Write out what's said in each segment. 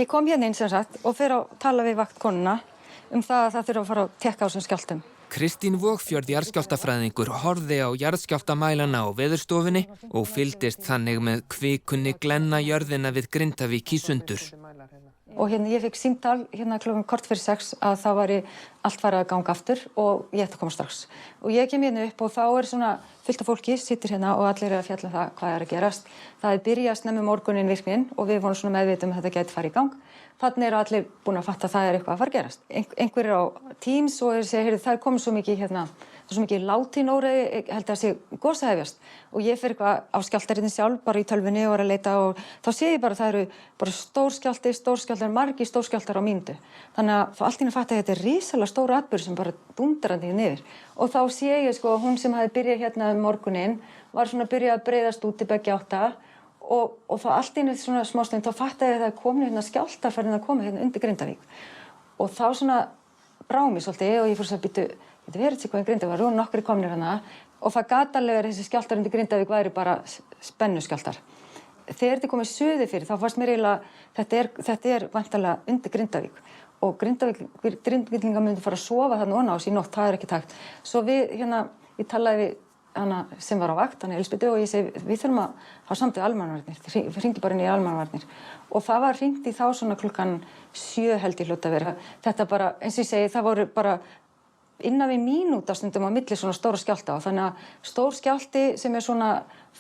Ég kom hérna inn sem sagt og fer að tala við vaktkonuna það að það þurfa að fara að tékka á þessum skjálftum. Kristín Vogfjörð jarðskjálftafræðingur horfði á jarðskjálftamælana á veðurstofunni og fylgdist þannig með kvikunni glenna jörðina við Grindavík í sundur. Og hérna ég fikk símtal klukkan kort fyrir 6 að það væri allt farið að ganga aftur og ég ætti að koma strax. Og ég kem hérna upp og þá svona fullt af fólki situr hérna og allir að fjalla það hvað að gerast. Það byrjað snemma morguninn virknin og við vorum svona meðvitum að þetta gæti farið í gang. Þannig allir búin að fatta að það eitthvað að fara að gerast. Einhverjir á Teams og segja, það komið svo mikið látinóreiði, held að sé gos að hefjast. Og ég fer eitthvað á skjálftaritinn sjálf, bara í tölvunni og að leita og þá sé ég bara að það eru bara stórskjálftar, margir stórskjálftar á mínútu. Þannig að allt í einu fatta að þetta risalega stór atburður sem bara dundrandi niður. Og þá sé ég hún sem hafði byrjað hérna morguninn var svona byrjað að breiðast út í beggja átta. Og þá allt í einu svona smástund, þá fattaði ég að það komin hérna skjálftaferðin að koma hérna undir Grindavík. Og þá svona brá mig svolítið og ég fór að býta, þetta verið eitthvað í Grindavík, og nokkrir komnir hana. Og það gat alveg verið þessi skjálftar undir Grindavík væri bara spennuskjálftar. Þegar þetta komið suður fyrir, þá fannst mér eiginlega, þetta væntanlega undir Grindavík. Og Grindvíkingar myndu fara að sofa þarna ofan á sig í nótt, það ekki takt. Svo ég talaði við hana sem var á vakt, hana Elspítu, og ég segi, við þurfum að hafa samtöð almannavarnir, við hringdi bara inn í almannavarnir. Og það var hringt í þá svona klukkan 7 held ég hljóta að vera. Þetta bara, eins og ég segi, það voru bara innan við mínúta stundum á milli svona stóra skjálfta og þannig að stór skjálfti sem svona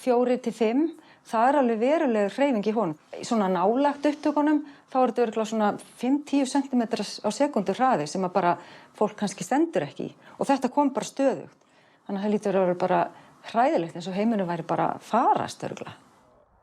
4 til 5, það alveg veruleg hreyfing í honum. Svona nálægt upptökunum, þá þetta örugglega svona 5-10 cm á sekundu hraði sem að bara fólk kannski stendur ekki í. Og þetta kom bara stöðugt. Þannig að það lítur að vera bara hræðilegt eins og heiminum væri bara farast örugglega.